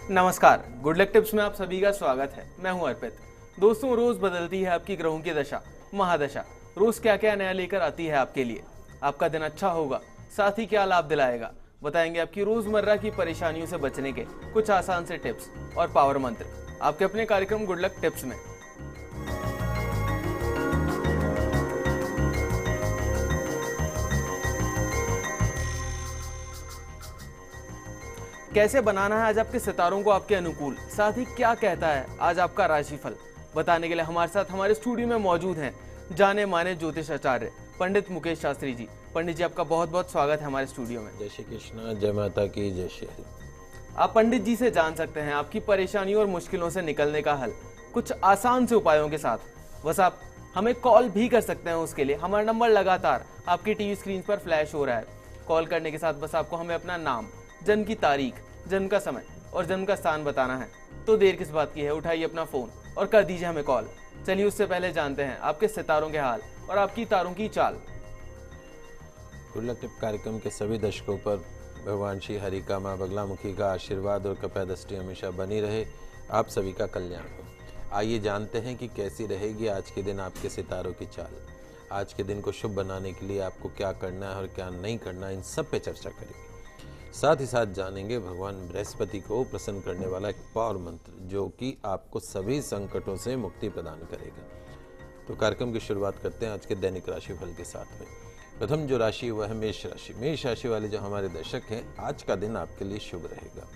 नमस्कार, good luck tips में आप सभी का स्वागत है। मैं हूं अर्पित। दोस्तों, रोज बदलती है आपकी ग्रहों की दशा, महादशा। रोज क्या क्या नया लेकर आती है आपके लिए। आपका दिन अच्छा होगा, साथ ही क्या लाभ दिलाएगा, बताएंगे आपकी रोजमर्रा की परेशानियों से बचने के कुछ आसान से टिप्स और पावर मंत्र आपके अपने कार्यक्रम गुड लक टिप्स में। कैसे बनाना है आज आपके सितारों को आपके अनुकूल, साथ ही क्या कहता है आज आपका राशिफल, बताने के लिए हमारे साथ हमारे स्टूडियो में मौजूद हैं जाने माने ज्योतिष आचार्य पंडित मुकेश शास्त्री जी। पंडित जी, आपका बहुत बहुत स्वागत है हमारे स्टूडियो में। जय श्री कृष्ण, जय माता की, जय श्री हरि। आप पंडित जी से जान सकते हैं आपकी परेशानियों और मुश्किलों से निकलने का हल कुछ आसान से उपायों के साथ। बस आप हमें कॉल भी कर सकते हैं। उसके लिए हमारा नंबर लगातार आपकी टीवी स्क्रीन पर फ्लैश हो रहा है। कॉल करने के साथ बस आपको हमें अपना नाम, जन्म की तारीख, जन्म का समय और जन्म का स्थान बताना है। तो देर किस बात की है, उठाइए अपना फोन और कर दीजिए हमें कॉल। चलिए उससे पहले जानते हैं आपके सितारों के हाल और आपकी तारों की चाल। गुड लक टिप कार्यक्रम के सभी दर्शकों पर भगवान श्री हरि का, माँ बगलामुखी का आशीर्वाद और कृपा दृष्टि हमेशा बनी रहे। आप सभी का कल्याण हो। आइए जानते हैं कि कैसी रहेगी आज के दिन आपके सितारों की चाल। आज के दिन को शुभ बनाने के लिए आपको क्या करना है और क्या नहीं करना, इन सब पे चर्चा करेंगे। साथ ही साथ जानेंगे भगवान बृहस्पति को प्रसन्न करने वाला एक पावर मंत्र जो कि आपको सभी संकटों से मुक्ति प्रदान करेगा। तो कार्यक्रम की शुरुआत करते हैं आज के दैनिक राशिफल के साथ में। प्रथम जो राशि वह है मेष राशि। मेष राशि वाले जो हमारे दर्शक हैं, आज का दिन आपके लिए शुभ रहेगा।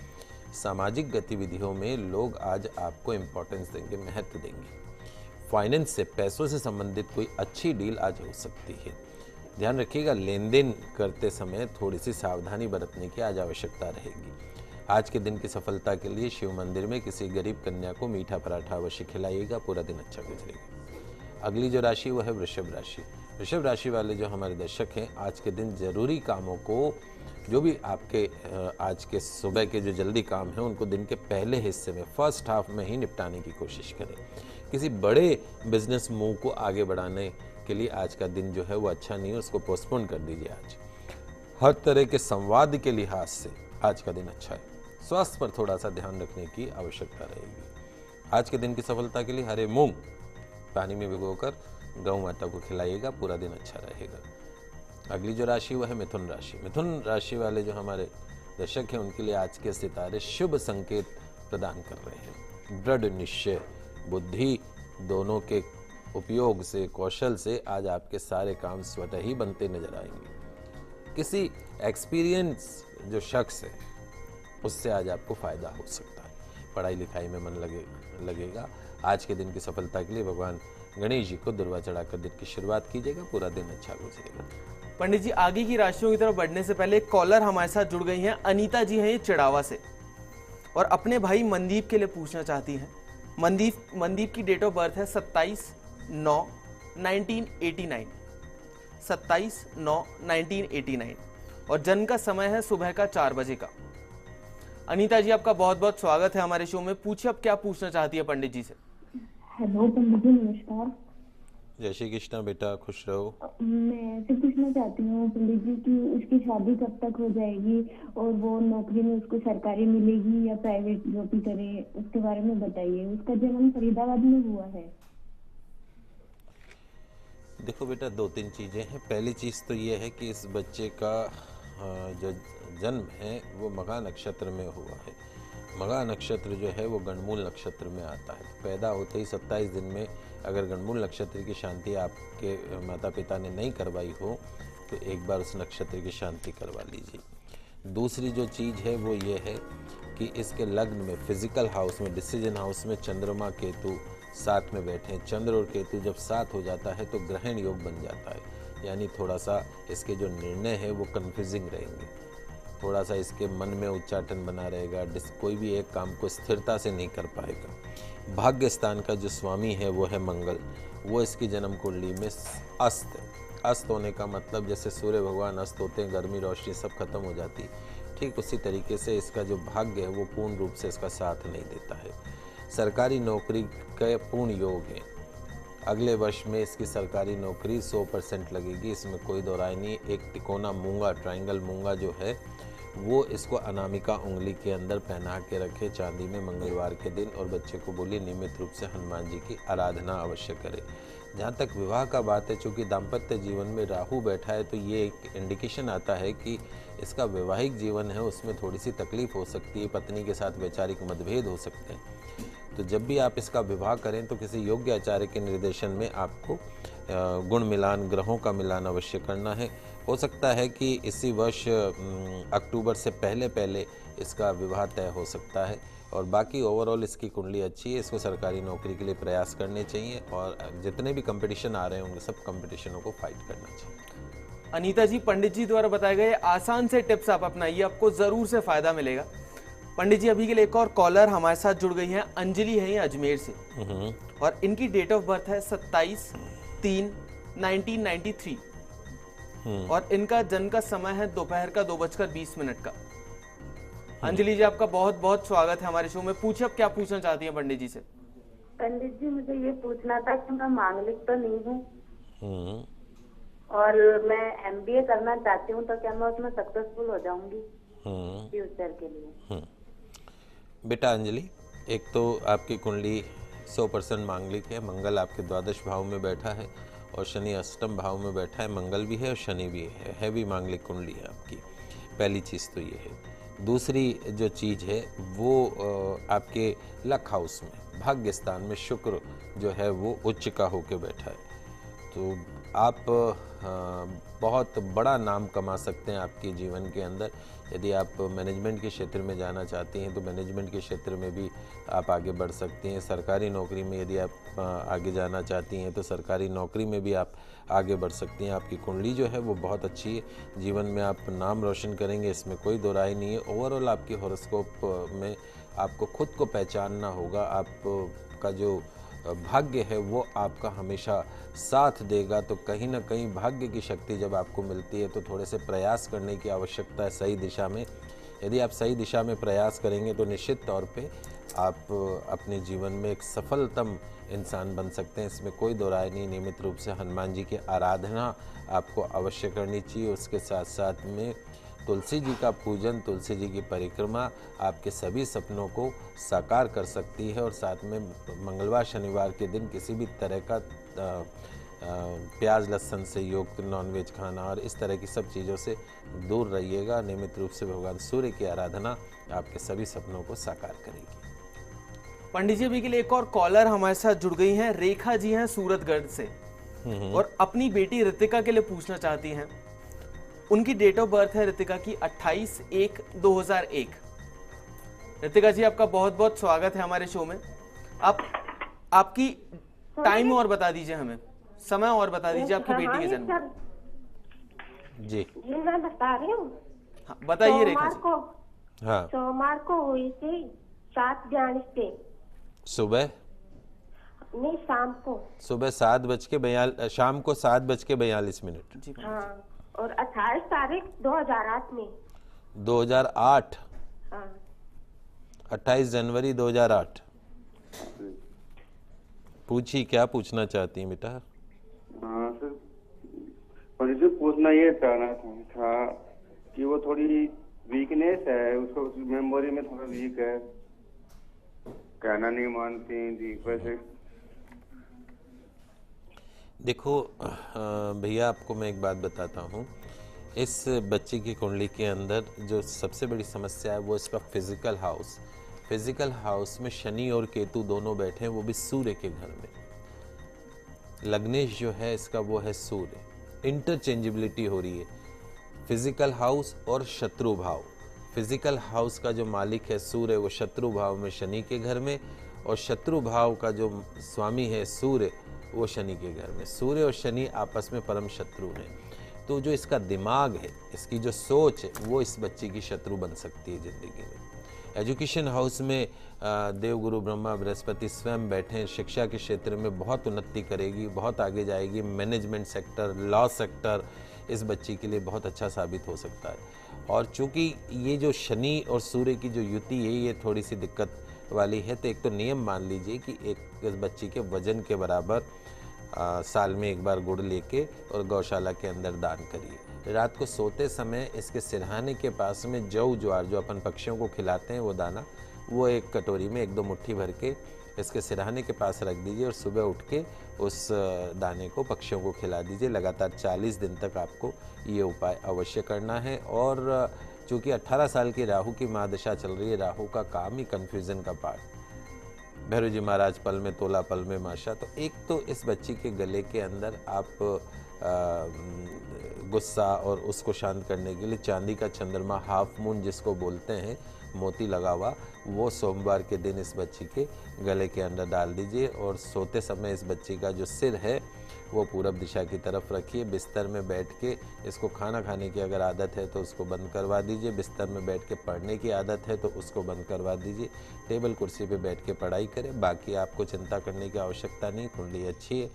सामाजिक गतिविधियों में लोग आज आपको इम्पोर्टेंस देंगे, महत्व देंगे। फाइनेंस से, पैसों से संबंधित कोई अच्छी डील आज हो सकती है। ध्यान रखिएगा, लेन देन करते समय थोड़ी सी सावधानी बरतने की आज आवश्यकता रहेगी। आज के दिन की सफलता के लिए शिव मंदिर में किसी गरीब कन्या को मीठा पराठा अवश्य खिलाइएगा, पूरा दिन अच्छा गुजरेगा। अगली जो राशि वह है वृषभ राशि। वृषभ राशि वाले जो हमारे दर्शक हैं, आज के दिन जरूरी कामों को, जो भी आपके आज के सुबह के जो जल्दी काम हैं, उनको दिन के पहले हिस्से में, फर्स्ट हाफ में ही निपटाने की कोशिश करें। किसी बड़े बिजनेस मूव को आगे बढ़ाने के लिए आज का दिन जो है वो अच्छा नहीं है, उसको पोस्टपोन कर दीजिए। आज हर तरह के संवाद के लिहाज से आज का दिन अच्छा है। स्वास्थ्य पर थोड़ा सा ध्यान रखने की आवश्यकता रहेगी। आज के दिन की सफलता के लिए हरे मूंग पानी में भिगोकर गौ माता को खिलाइएगा, पूरा दिन अच्छा रहेगा। अगली जो राशि वह है मिथुन राशि। मिथुन राशि वाले जो हमारे दर्शक हैं, उनके लिए आज के सितारे शुभ संकेत प्रदान कर रहे हैं। दृढ़ निश्चय, बुद्धि दोनों के उपयोग से, कौशल से आज आपके सारे काम स्वतः ही बनते नजर आएंगे। किसी एक्सपीरियंस जो शख्स है, उससे आज आपको फायदा हो सकता है। पढ़ाई लिखाई में मन लगेगा। आज के दिन की सफलता के लिए भगवान गणेश जी को दुर्वा चढ़ाकर दिन की शुरुआत कीजिएगा, पूरा दिन अच्छा गुजरेगा। पंडित जी, आगे की राशियों की तरफ बढ़ने से पहले एक कॉलर हमारे साथ जुड़ गई हैं। अनीता जी हैं ये चिड़ावा से, और अपने भाई मनदीप के लिए पूछना चाहती हैं। मनदीप की डेट ऑफ बर्थ है 27/9/1989, 27/9/1989, और जन्म का समय है सुबह का 4 बजे का। अनीता जी, आपका बहुत बहुत स्वागत है हमारे शो में। पूछिए, अब क्या पूछना चाहती है पंडित जी से। हेलो पंडित जी, नमस्कार। जय श्री कृष्ण बेटा, खुश रहो। मैं ऐसे पूछना चाहती हूँ पंडित जी कि उसकी शादी कब तक हो जाएगी, और वो नौकरी में उसको सरकारी मिलेगी या प्राइवेट जॉब ही करे, उसके बारे में बताइए। उसका जन्म फरीदाबाद में हुआ है। देखो बेटा, 2-3 चीज़ें हैं। पहली चीज़ तो ये है कि इस बच्चे का जो जन्म है वो मघा नक्षत्र में हुआ है। मघा नक्षत्र जो है वो गणमूल नक्षत्र में आता है। पैदा होते ही 27 दिन में अगर गणमूल नक्षत्र की शांति आपके माता पिता ने नहीं करवाई हो, तो एक बार उस नक्षत्र की शांति करवा लीजिए। दूसरी जो चीज़ है वो ये है कि इसके लग्न में, फिजिकल हाउस में, डिसीजन हाउस में चंद्रमा केतु साथ में बैठे हैं। चंद्र और केतु जब साथ हो जाता है तो ग्रहण योग बन जाता है, यानी थोड़ा सा इसके जो निर्णय है वो कन्फ्यूजिंग रहेंगे। थोड़ा सा इसके मन में उच्चाटन बना रहेगा, कोई भी एक काम को स्थिरता से नहीं कर पाएगा। भाग्य स्थान का जो स्वामी है वो है मंगल, वो इसकी जन्म कुंडली में अस्त होने का मतलब जैसे सूर्य भगवान अस्त होते हैं, गर्मी रोशनी सब खत्म हो जाती, ठीक उसी तरीके से इसका जो भाग्य है वो पूर्ण रूप से इसका साथ नहीं देता है। सरकारी नौकरी के पूर्ण योग है। अगले वर्ष में इसकी सरकारी नौकरी 100% लगेगी, इसमें कोई दो राय नहीं। एक तिकोना मूंगा, ट्रायंगल मूंगा जो है वो इसको अनामिका उंगली के अंदर पहना के रखे चांदी में मंगलवार के दिन, और बच्चे को बोलिए नियमित रूप से हनुमान जी की आराधना अवश्य करे। जहाँ तक विवाह का बात है, चूँकि दाम्पत्य जीवन में राहु बैठा है, तो ये एक इंडिकेशन आता है कि इसका वैवाहिक जीवन है उसमें थोड़ी सी तकलीफ हो सकती है, पत्नी के साथ वैचारिक मतभेद हो सकते हैं। तो जब भी आप इसका विवाह करें तो किसी योग्य आचार्य के निर्देशन में आपको गुण मिलान, ग्रहों का मिलान अवश्य करना है। हो सकता है कि इसी वर्ष अक्टूबर से पहले इसका विवाह तय हो सकता है, और बाकी ओवरऑल इसकी कुंडली अच्छी है। इसको सरकारी नौकरी के लिए प्रयास करने चाहिए, और जितने भी कंपटीशन आ रहे हैं उन सब कंपटीशनों को फाइट करना चाहिए। अनीता जी, पंडित जी द्वारा बताए गए आसान से टिप्स आप अपनाइए, आपको जरूर से फायदा मिलेगा। पंडित जी, अभी के लिए एक और कॉलर हमारे साथ जुड़ गई हैं। अंजलि है ये अजमेर से, और इनकी डेट ऑफ बर्थ है 27/3/1993, और इनका जन्म का समय है दोपहर का 2:20 का। अंजलि जी, आपका बहुत बहुत स्वागत है हमारे शो में। पूछिए आप क्या पूछना चाहती हैं पंडित जी से। पंडित जी, मुझे ये पूछना था कि मैं मांगलिक तो नहीं हूँ, और मैं MBA करना चाहती हूँ, तो क्या मैं उसमें सक्सेसफुल हो जाऊंगी फ्यूचर के लिए? बेटा अंजलि, एक तो आपकी कुंडली 100% मांगलिक है। मंगल आपके द्वादश भाव में बैठा है, और शनि अष्टम भाव में बैठा है। मंगल भी है और शनि भी है भी मांगलिक कुंडली है आपकी। पहली चीज़ तो ये है। दूसरी जो चीज़ है वो आपके लक हाउस में, भाग्य स्थान में शुक्र जो है वो उच्च का होके बैठा है। तो आप बहुत बड़ा नाम कमा सकते हैं आपके जीवन के अंदर। यदि आप मैनेजमेंट के क्षेत्र में जाना चाहती हैं तो मैनेजमेंट के क्षेत्र में भी आप आगे बढ़ सकती हैं। सरकारी नौकरी में यदि आप आगे जाना चाहती हैं तो सरकारी नौकरी में भी आप आगे बढ़ सकती हैं। आपकी कुंडली जो है वो बहुत अच्छी है, जीवन में आप नाम रोशन करेंगे, इसमें कोई दो राय नहीं है। ओवरऑल आपकी हॉरोस्कोप में आपको खुद को पहचानना होगा। आपका जो भाग्य है वो आपका हमेशा साथ देगा। तो कहीं ना कहीं भाग्य की शक्ति जब आपको मिलती है तो थोड़े से प्रयास करने की आवश्यकता है सही दिशा में। यदि आप सही दिशा में प्रयास करेंगे तो निश्चित तौर पे आप अपने जीवन में एक सफलतम इंसान बन सकते हैं, इसमें कोई दो राय नहीं। नियमित रूप से हनुमान जी की आराधना आपको अवश्य करनी चाहिए। उसके साथ साथ में तुलसी जी का पूजन, तुलसी जी की परिक्रमा आपके सभी सपनों को साकार कर सकती है। और साथ में मंगलवार शनिवार के दिन किसी भी तरह का प्याज लहसुन से युक्त नॉनवेज खाना और इस तरह की सब चीज़ों से दूर रहिएगा। नियमित रूप से भगवान सूर्य की आराधना आपके सभी सपनों को साकार करेगी। पंडित जी, अभी के लिए एक और कॉलर हमारे साथ जुड़ गई हैं। रेखा जी हैं सूरतगढ़ से, और अपनी बेटी ऋतिका के लिए पूछना चाहती हैं। उनकी डेट ऑफ बर्थ है ऋतिका की 28/1/2001। ऋतिका जी, आपका बहुत बहुत स्वागत है हमारे शो में। आप आपकी टाइम और बता दीजिए, हमें समय और बता दीजिए आपकी बेटी के जन्म। जी मैं बता रही हूँ। हाँ, बताइए रेखा जी। हाँ, सोमवार को हुई थी 7:42 पे। सुबह नहीं, शाम को। सुबह 7:42, शाम को 7:42। जी हाँ, और 28 तारीख 2008 में। 2008? हाँ। 28 जनवरी 2008। पूछी, क्या पूछना चाहती हैं बेटा? हाँ सर, मुझे पूछना ये चाहना था कि वो थोड़ी वीकनेस है, उसको मेमोरी में थोड़ा वीक है, कहना नहीं मानती जी। वैसे देखो भैया, आपको मैं एक बात बताता हूँ। इस बच्चे की कुंडली के अंदर जो सबसे बड़ी समस्या है वो इसका फिजिकल हाउस। फिजिकल हाउस में शनि और केतु दोनों बैठे हैं, वो भी सूर्य के घर में। लग्नेश जो है इसका वो है सूर्य। इंटरचेंजेबिलिटी हो रही है फिजिकल हाउस और शत्रु भाव। फिजिकल हाउस का जो मालिक है सूर्य, वो शत्रु भाव में शनि के घर में, और शत्रु भाव का जो स्वामी है सूर्य, वो शनि के घर में। सूर्य और शनि आपस में परम शत्रु हैं। तो जो इसका दिमाग है, इसकी जो सोच है, वो इस बच्चे की शत्रु बन सकती है ज़िंदगी में। एजुकेशन हाउस में देवगुरु ब्रह्मा बृहस्पति स्वयं बैठे हैं। शिक्षा के क्षेत्र में बहुत उन्नति करेगी, बहुत आगे जाएगी। मैनेजमेंट सेक्टर, लॉ सेक्टर इस बच्ची के लिए बहुत अच्छा साबित हो सकता है। और चूंकि ये जो शनि और सूर्य की जो युति है ये थोड़ी सी दिक्कत वाली है, तो एक तो नियम मान लीजिए कि एक इस बच्ची के वजन के बराबर साल में एक बार गुड़ लेके और गौशाला के अंदर दान करिए। रात को सोते समय इसके सिरहाने के पास में जौ ज्वार जो अपन पक्षियों को खिलाते हैं वो दाना, वो एक कटोरी में 1-2 मुट्ठी भर के इसके सिरहाने के पास रख दीजिए और सुबह उठ के उस दाने को पक्षियों को खिला दीजिए। लगातार 40 दिन तक आपको ये उपाय अवश्य करना है। और चूँकि 18 साल की राहु की महादशा चल रही है, राहु का काम ही कन्फ्यूज़न का पार्ट, भैरव जी महाराज पल में तोला पल में माशा। तो एक तो इस बच्ची के गले के अंदर आप गुस्सा और उसको शांत करने के लिए चांदी का चंद्रमा, हाफ मून जिसको बोलते हैं, मोती लगा हुआ, वो सोमवार के दिन इस बच्ची के गले के अंदर डाल दीजिए। और सोते समय इस बच्ची का जो सिर है वो पूरब दिशा की तरफ रखिए। बिस्तर में बैठ के इसको खाना खाने की अगर आदत है तो उसको बंद करवा दीजिए। बिस्तर में बैठ के पढ़ने की आदत है तो उसको बंद करवा दीजिए। टेबल कुर्सी पे बैठ के पढ़ाई करें। बाकी आपको चिंता करने की आवश्यकता नहीं, कुंडली अच्छी है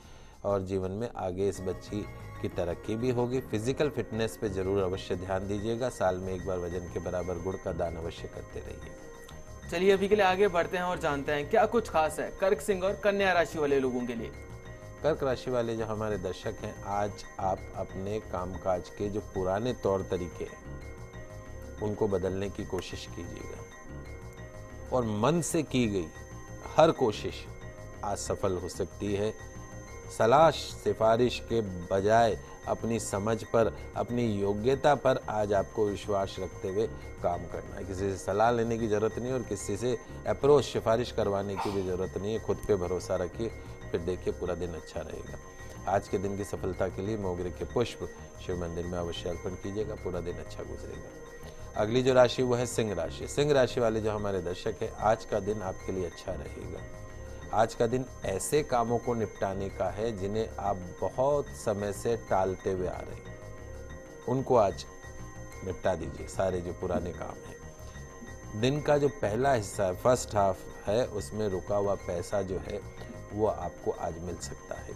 और जीवन में आगे इस बच्ची की तरक्की भी होगी। फिजिकल फिटनेस पे जरूर अवश्य ध्यान दीजिएगा। साल में एक बार वजन के बराबर गुड़ का दान अवश्य करते रहिए। चलिए अभी के लिए आगे बढ़ते हैं और जानते हैं क्या कुछ खास है कर्क सिंह और कन्या राशि वाले लोगों के लिए। कर्क राशि वाले जो हमारे दर्शक हैं, आज आप अपने कामकाज के जो पुराने तौर तरीके हैं उनको बदलने की कोशिश कीजिएगा और मन से की गई हर कोशिश आज सफल हो सकती है। सलाह सिफारिश के बजाय अपनी समझ पर, अपनी योग्यता पर आज आपको विश्वास रखते हुए काम करना है। किसी से सलाह लेने की ज़रूरत नहीं और किसी से अप्रोच सिफारिश करवाने की भी ज़रूरत नहीं है। खुद पे भरोसा रखिए, फिर देखिए पूरा दिन अच्छा रहेगा। आज के दिन की सफलता के लिए मोगरे के पुष्प शिव मंदिर में अवश्य अर्पण कीजिएगा, पूरा दिन अच्छा गुजरेगा। अगली जो राशि वो है सिंह राशि। सिंह राशि वाले जो हमारे दर्शक हैं, आज का दिन आपके लिए अच्छा रहेगा। आज का दिन ऐसे कामों को निपटाने का है जिन्हें आप बहुत समय से टालते हुए आ रहे हैं, उनको आज निपटा दीजिए। सारे जो पुराने काम हैं, दिन का जो पहला हिस्सा है, फर्स्ट हाफ है, उसमें रुका हुआ पैसा जो है वो आपको आज मिल सकता है।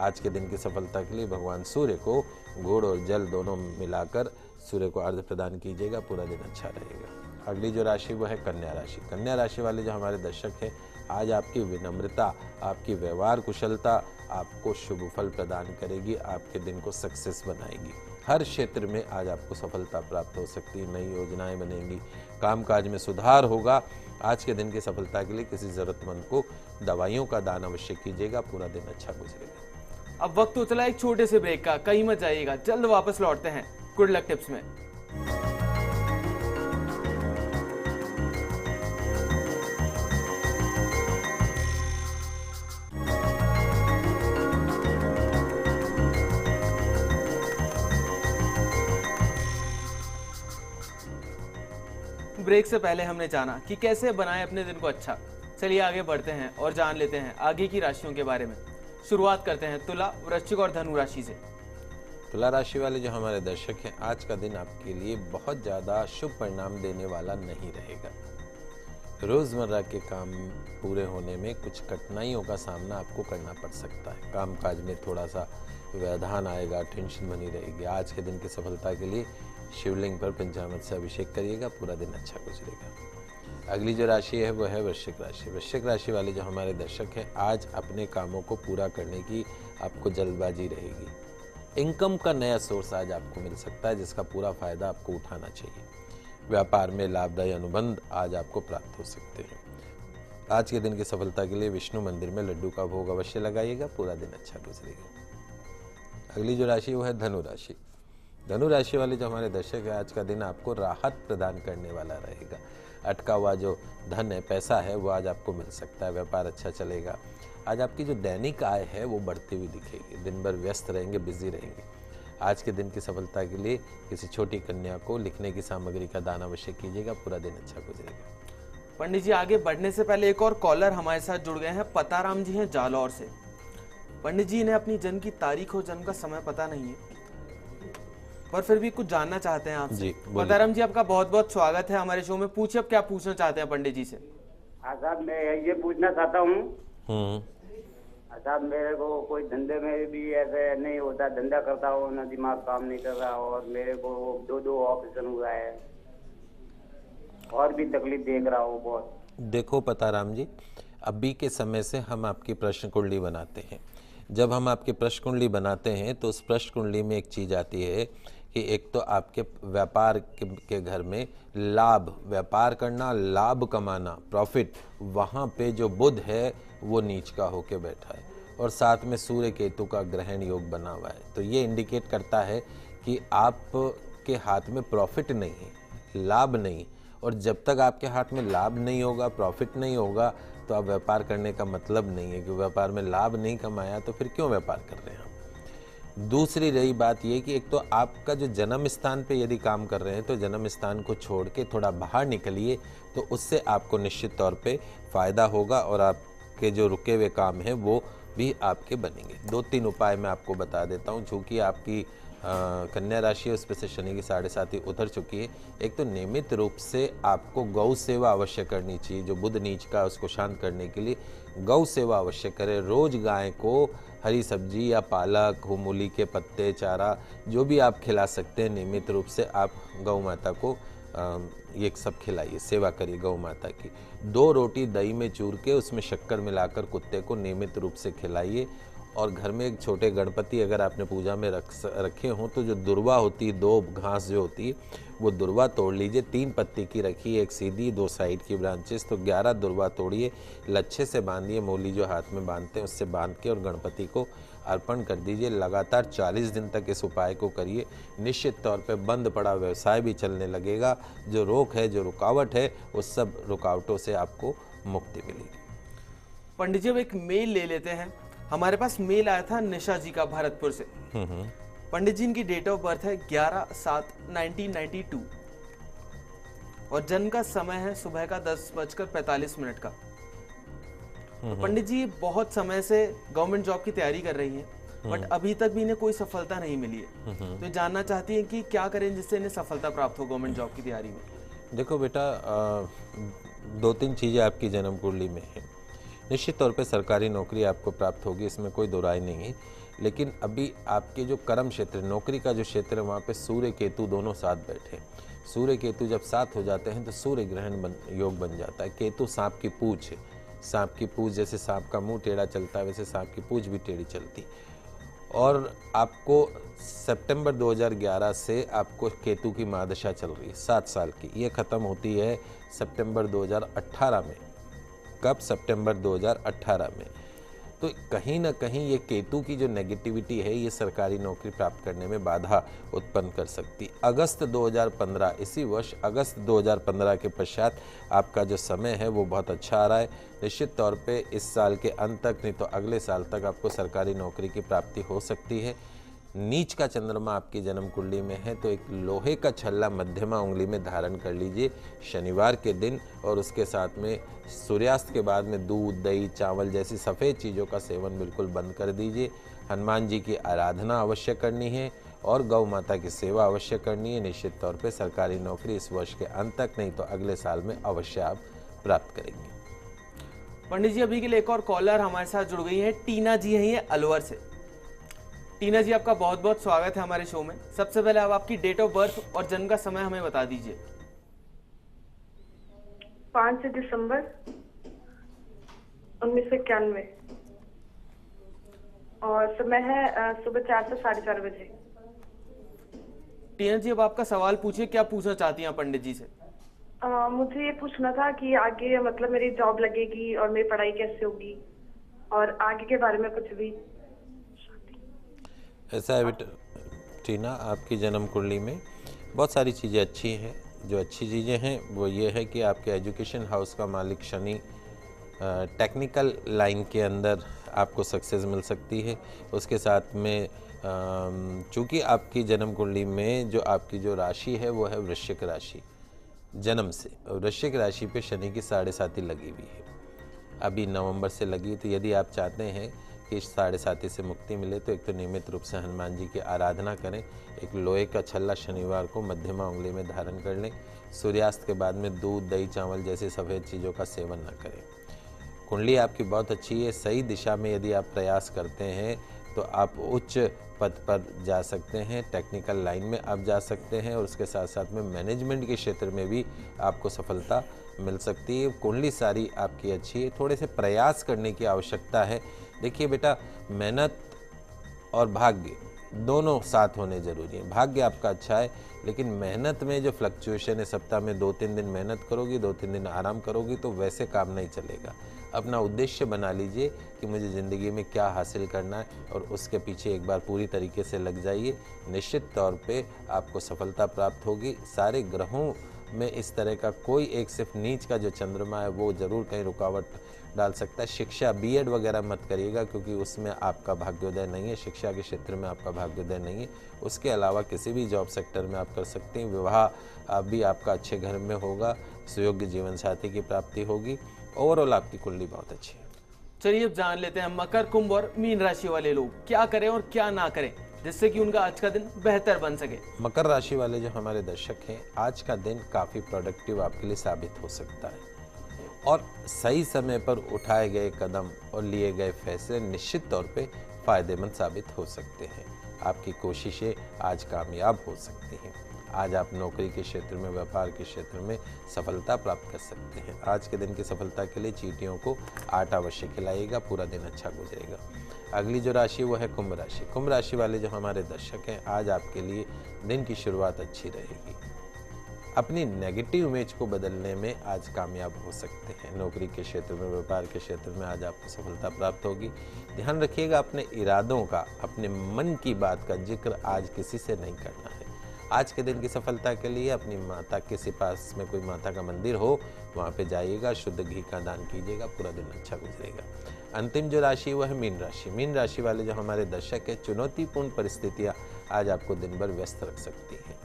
आज के दिन की सफलता के लिए भगवान सूर्य को गुड़ और जल दोनों मिलाकर सूर्य को अर्घ्य प्रदान कीजिएगा, पूरा दिन अच्छा रहेगा। अगली जो राशि वो है कन्या राशि। कन्या राशि वाले जो हमारे दर्शक हैं, आज आपकी विनम्रता, आपकी व्यवहार कुशलता आपको शुभ फल प्रदान करेगी, आपके दिन को सक्सेस बनाएगी। हर क्षेत्र में आज आपको सफलता प्राप्त हो सकती है। नई योजनाएं बनेंगी, कामकाज में सुधार होगा। आज के दिन की सफलता के लिए किसी जरूरतमंद को दवाइयों का दान अवश्य कीजिएगा, पूरा दिन अच्छा गुजरेगा। अब वक्त उतला एक छोटे से ब्रेक का, कहीं मत जाइएगा, जल्द वापस लौटते हैं गुड लक टिप्स में। ब्रेक से पहले हमने जाना कि कैसे बनाएं अपने दिन को अच्छा। चलिए आगे बढ़ते हैं और जान लेते हैं आगे की राशियों के बारे में। शुरुआत करते हैं तुला, वृश्चिक और धनु राशि से। तुला राशि वाले जो हमारे दर्शक हैं, आज का दिन आपके लिए बहुत ज़्यादा शुभ परिणाम देने वाला नहीं रहेगा। रोज़मर्रा के काम पूरे होने में कुछ कठिनाइयों का सामना आपको करना पड़ सकता है। कामकाज में थोड़ा सा व्यवधान आएगा, टेंशन बनी रहेगी। आज के दिन की सफलता के लिए शिवलिंग पर पंचामृत से अभिषेक करिएगा, पूरा दिन अच्छा गुजरेगा। अगली जो राशि है वो है वृश्चिक राशि। वृश्चिक राशि वाले जो हमारे दर्शक हैं, आज अपने कामों को पूरा करने की आपको जल्दबाजी रहेगी। इनकम का नया सोर्स आज आपको मिल सकता है जिसका पूरा फायदा आपको उठाना चाहिए। व्यापार में लाभदायी अनुबंध आज आपको प्राप्त हो सकते हैं। आज के दिन की सफलता के लिए विष्णु मंदिर में लड्डू का भोग अवश्य लगाइएगा, पूरा दिन अच्छा गुजरेगा। अगली जो राशि वो है धनु राशि। धनु राशि वाले जो हमारे दर्शक है, आज का दिन आपको राहत प्रदान करने वाला रहेगा। अटका हुआ जो धन है, पैसा है, वो आज आपको मिल सकता है। व्यापार अच्छा चलेगा। आज आपकी जो दैनिक आय है वो बढ़ती हुई दिखेगी। दिन भर व्यस्त रहेंगे, बिजी रहेंगे। आज के दिन की सफलता के लिए किसी छोटी कन्या को लिखने की सामग्री का दान अवश्य कीजिएगा, पूरा दिन अच्छा गुजरेगा। पंडित जी आगे बढ़ने से पहले एक और कॉलर हमारे साथ जुड़ गए हैं। पताराम जी हैं जालौर से। पंडित जी, इन्हें अपनी जन्म की तारीख और जन्म का समय पता नहीं है, पर फिर भी कुछ जानना चाहते हैं आपसे। पताराम जी, आपका बहुत बहुत स्वागत है हमारे शो में। पूछिए अब क्या पूछना चाहते हैं पंडित जी से। हाँ साहब, मैं ये पूछना चाहता हूँ साहब, मेरे को कोई धंधे में भी ऐसे नहीं होता, धंधा करता हो ना, दिमाग काम नहीं कर रहा, और मेरे को 2 ऑपरेशन हुआ है और भी तकलीफ देख रहा हूँ बहुत। देखो पताराम जी, अभी के समय से हम आपकी प्रश्न कुंडली बनाते हैं। जब हम आपकी प्रश्न कुंडली बनाते हैं तो उस प्रश्न कुंडली में एक चीज़ आती है कि एक तो आपके व्यापार के घर में लाभ, व्यापार करना, लाभ कमाना, प्रॉफिट, वहाँ पे जो बुध है वो नीच का होके बैठा है और साथ में सूर्य केतु का ग्रहण योग बना हुआ है। तो ये इंडिकेट करता है कि आपके हाथ में प्रॉफिट नहीं है, लाभ नहीं, और जब तक आपके हाथ में लाभ नहीं होगा, प्रॉफिट नहीं होगा, तो आप व्यापार करने का मतलब नहीं है कि व्यापार में लाभ नहीं कमाया तो फिर क्यों व्यापार कर रहे हैं आप। दूसरी रही बात ये कि एक तो आपका जो जन्म स्थान पे यदि काम कर रहे हैं तो जन्म स्थान को छोड़ के थोड़ा बाहर निकलिए, तो उससे आपको निश्चित तौर पे फ़ायदा होगा और आपके जो रुके हुए काम हैं वो भी आपके बनेंगे। 2-3 उपाय मैं आपको बता देता हूँ। चूँकि आपकी कन्या राशि है, उस पर से शनि की 7.5 उतर चुकी है। एक तो नियमित रूप से आपको गौ सेवा अवश्य करनी चाहिए। जो बुध नीच का उसको शांत करने के लिए गौ सेवा अवश्य करें। रोज गाय को हरी सब्जी या पालक, मूली के पत्ते, चारा जो भी आप खिला सकते हैं, नियमित रूप से आप गौ माता को ये सब खिलाइए, सेवा करिए गौ माता की। 2 रोटी दही में चूर के उसमें शक्कर मिलाकर कुत्ते को नियमित रूप से खिलाइए। और घर में एक छोटे गणपति अगर आपने पूजा में रखे हों तो जो दुर्वा होती है, 2 घास जो होती है, वो दुर्वा तोड़ लीजिए। 3 पत्ती की रखिए, एक सीधी, 2 साइड की ब्रांचेस, तो 11 दुर्वा तोड़िए, लच्छे से बांधिए, मौली जो हाथ में बांधते हैं उससे बांध के और गणपति को अर्पण कर दीजिए। लगातार 40 दिन तक इस उपाय को करिए। निश्चित तौर पे बंद पड़ा व्यवसाय भी चलने लगेगा। जो रोक है, जो रुकावट है, उस सब रुकावटों से आपको मुक्ति मिलेगी। पंडित जी अब एक मेल ले लेते हैं। हमारे पास मेल आया था निशा जी का भरतपुर से। पंडित जी इनकी डेट ऑफ बर्थ है 11/7/1992 और जन्म का समय है सुबह का 10:45 का। पंडित जी बहुत समय से गवर्नमेंट जॉब की तैयारी कर रही हैं, बट अभी तक भी इन्हें कोई सफलता नहीं मिली है। तो जानना चाहती हैं कि क्या करें जिससे इन्हें सफलता प्राप्त हो गवर्नमेंट जॉब की तैयारी में। देखो बेटा, 2-3 चीज़ें आपकी जन्म कुंडली में है। निश्चित तौर पे सरकारी नौकरी आपको प्राप्त होगी, इसमें कोई दो राय नहीं है। लेकिन अभी आपके जो कर्म क्षेत्र, नौकरी का जो क्षेत्र है, वहाँ पे सूर्य केतु दोनों साथ बैठे। सूर्य केतु जब साथ हो जाते हैं तो सूर्य ग्रहण योग बन जाता है। केतु सांप की पूंछ है। सांप की पूंछ, जैसे सांप का मुंह टेढ़ा चलता है वैसे सांप की पूंछ भी टेढ़ी चलती। और आपको सितंबर 2011 से आपको केतु की महादशा चल रही है 7 साल की। ये ख़त्म होती है सितंबर 2018 में। कब? सितंबर 2018 में। तो कहीं ना कहीं ये केतु की जो नेगेटिविटी है ये सरकारी नौकरी प्राप्त करने में बाधा उत्पन्न कर सकती। अगस्त 2015, इसी वर्ष अगस्त 2015 के पश्चात आपका जो समय है वो बहुत अच्छा आ रहा है। निश्चित तौर पे इस साल के अंत तक, नहीं तो अगले साल तक आपको सरकारी नौकरी की प्राप्ति हो सकती है। नीच का चंद्रमा आपकी जन्म कुंडली में है तो एक लोहे का छल्ला मध्यमा उंगली में धारण कर लीजिए शनिवार के दिन, और उसके साथ में सूर्यास्त के बाद में दूध, दही, चावल जैसी सफ़ेद चीज़ों का सेवन बिल्कुल बंद कर दीजिए। हनुमान जी की आराधना अवश्य करनी है और गौ माता की सेवा अवश्य करनी है। निश्चित तौर पे सरकारी नौकरी इस वर्ष के अंत तक, नहीं तो अगले साल में अवश्य आप प्राप्त करेंगे। पंडित जी अभी के लिए एक और कॉलर हमारे साथ जुड़ गई है। टीना जी हैं, ये अलवर से। टीना जी आपका बहुत बहुत स्वागत है हमारे शो में। सबसे पहले आप आपकी डेट ऑफ बर्थ और जन्म का समय हमें बता दीजिए। 5 दिसंबर 1991 और समय है सुबह 4 से 4:30 बजे। टीना जी अब आपका सवाल पूछिए, क्या पूछना चाहती हैं पंडित जी से? मुझे ये पूछना था कि आगे मतलब मेरी जॉब लगेगी और मेरी पढ़ाई कैसे होगी और आगे के बारे में कुछ भी। ऐसा है बेटा टीना, आपकी जन्म कुंडली में बहुत सारी चीज़ें अच्छी हैं। जो अच्छी चीज़ें हैं वो ये है कि आपके एजुकेशन हाउस का मालिक शनि, टेक्निकल लाइन के अंदर आपको सक्सेस मिल सकती है। उसके साथ में चूँकि आपकी जन्म कुंडली में जो आपकी जो राशि है वो है वृश्चिक राशि जन्म से, और वृश्चिक राशि पे शनि की 7.5 लगी हुई है, अभी नवंबर से लगी। तो यदि आप चाहते हैं कि इस 7.5 से मुक्ति मिले तो एक तो नियमित रूप से हनुमान जी की आराधना करें। एक लोहे का छल्ला शनिवार को मध्यमा उंगली में धारण कर लें। सूर्यास्त के बाद में दूध, दही, चावल जैसी सफ़ेद चीज़ों का सेवन न करें। कुंडली आपकी बहुत अच्छी है। सही दिशा में यदि आप प्रयास करते हैं तो आप उच्च पद पर जा सकते हैं, टेक्निकल लाइन में आप जा सकते हैं, और उसके साथ साथ में मैनेजमेंट के क्षेत्र में भी आपको सफलता मिल सकती है। कुंडली सारी आपकी अच्छी है, थोड़े से प्रयास करने की आवश्यकता है। देखिए बेटा, मेहनत और भाग्य दोनों साथ होने जरूरी है। भाग्य आपका अच्छा है, लेकिन मेहनत में जो फ्लक्चुएशन है, सप्ताह में 2-3 दिन मेहनत करोगी, 2-3 दिन आराम करोगी तो वैसे काम नहीं चलेगा। अपना उद्देश्य बना लीजिए कि मुझे ज़िंदगी में क्या हासिल करना है और उसके पीछे एक बार पूरी तरीके से लग जाइए। निश्चित तौर पे आपको सफलता प्राप्त होगी। सारे ग्रहों में इस तरह का कोई एक सिर्फ नीच का जो चंद्रमा है वो ज़रूर कहीं रुकावट डाल सकता है। शिक्षा बीएड वगैरह मत करिएगा, क्योंकि उसमें आपका भाग्योदय नहीं है। शिक्षा के क्षेत्र में आपका भाग्योदय नहीं है। उसके अलावा किसी भी जॉब सेक्टर में आप कर सकते हैं। विवाह भी आपका अच्छे घर में होगा। सुयोग्य जीवन साथी की प्राप्ति होगी। ओवरऑल आपकी कुंडली बहुत अच्छी है। चलिए अब जान लेते हैं मकर, कुंभ और मीन राशि वाले लोग क्या करें और क्या ना करें, जिससे कि उनका आज का दिन बेहतर बन सके। मकर राशि वाले जो हमारे दर्शक हैं, आज का दिन काफ़ी प्रोडक्टिव आपके लिए साबित हो सकता है और सही समय पर उठाए गए कदम और लिए गए फैसले निश्चित तौर पे फायदेमंद साबित हो सकते हैं। आपकी कोशिशें आज कामयाब हो सकती हैं। आज आप नौकरी के क्षेत्र में, व्यापार के क्षेत्र में सफलता प्राप्त कर सकते हैं। आज के दिन की सफलता के लिए चींटियों को आटा अवश्य खिलाइएगा, पूरा दिन अच्छा गुजरेगा। अगली जो राशि वो है कुंभ राशि। कुंभ राशि वाले जो हमारे दर्शक हैं, आज आपके लिए दिन की शुरुआत अच्छी रहेगी। अपनी नेगेटिव इमेज को बदलने में आज कामयाब हो सकते हैं। नौकरी के क्षेत्र में, व्यापार के क्षेत्र में आज आपको सफलता प्राप्त होगी। ध्यान रखिएगा अपने इरादों का, अपने मन की बात का जिक्र आज किसी से नहीं करना है। आज के दिन की सफलता के लिए अपनी माता के पास में कोई माता का मंदिर हो, वहाँ पे जाइएगा, शुद्ध घी का दान कीजिएगा, पूरा दिन अच्छा गुजरेगा। अंतिम जो राशि वो है मीन राशि। मीन राशि वाले जो हमारे दर्शक हैं, चुनौतीपूर्ण परिस्थितियाँ आज आपको दिन भर व्यस्त रख सकती हैं।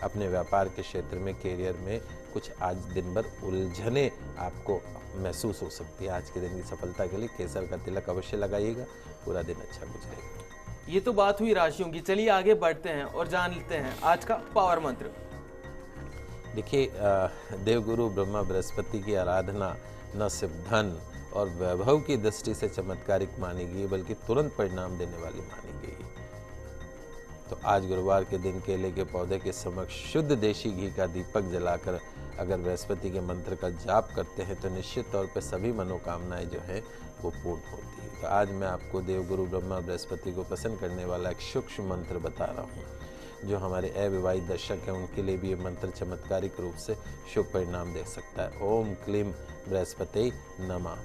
अपने व्यापार के क्षेत्र में, कैरियर में कुछ आज दिन भर उलझने आपको महसूस हो सकती है। आज के दिन की सफलता के लिए केसर का तिलक अवश्य लगाइएगा, पूरा दिन अच्छा गुजरेगा। ये तो बात हुई राशियों की। चलिए आगे बढ़ते हैं और जान लेते हैं आज का पावर मंत्र। देखिए, देवगुरु ब्रह्मा बृहस्पति की आराधना न सिर्फ धन और वैभव की दृष्टि से चमत्कारिक मानी गई, बल्कि तुरंत परिणाम देने वाली मानी गई। तो आज गुरुवार के दिन केले के पौधे के समक्ष शुद्ध देशी घी का दीपक जलाकर अगर बृहस्पति के मंत्र का जाप करते हैं तो निश्चित तौर पर सभी मनोकामनाएं जो हैं वो पूर्ण होती है। तो आज मैं आपको देवगुरु ब्रह्मा बृहस्पति को प्रसन्न करने वाला एक सूक्ष्म मंत्र बता रहा हूँ। जो हमारे अविवाहित दर्शक हैं उनके लिए भी ये मंत्र चमत्कारिक रूप से शुभ परिणाम दे सकता है। ओम क्लीम बृहस्पति नमः।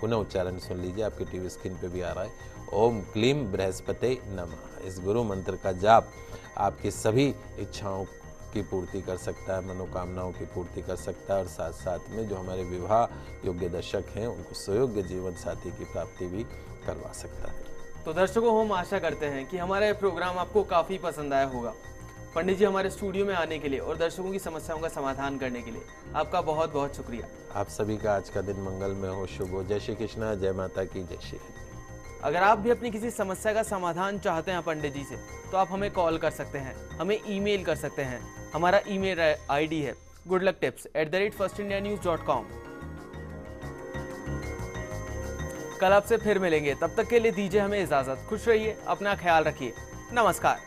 पुनः उच्चारण सुन लीजिए, आपकी टीवी स्क्रीन पे भी आ रहा है। ओम क्लीम बृहस्पति नमः। इस गुरु मंत्र का जाप आपकी सभी इच्छाओं की पूर्ति कर सकता है, मनोकामनाओं की पूर्ति कर सकता है और साथ साथ में जो हमारे विवाह योग्य दर्शक हैं उनको सुयोग्य जीवन साथी की प्राप्ति भी करवा सकता है। तो दर्शकों, हम आशा करते हैं कि हमारा ये प्रोग्राम आपको काफ़ी पसंद आया होगा। पंडित जी हमारे स्टूडियो में आने के लिए और दर्शकों की समस्याओं का समाधान करने के लिए आपका बहुत बहुत शुक्रिया। आप सभी का आज का दिन मंगलमय हो, शुभ हो। जय श्री कृष्णा, जय माता की, जय श्री हरि। अगर आप भी अपनी किसी समस्या का समाधान चाहते हैं पंडित जी से, तो आप हमें कॉल कर सकते हैं, हमें ईमेल कर सकते हैं। हमारा ईमेल आईडी है goodlucktips@firstindianews.com। कल आपसे फिर मिलेंगे, तब तक के लिए दीजिए हमें इजाजत। खुश रहिए, अपना ख्याल रखिए। नमस्कार।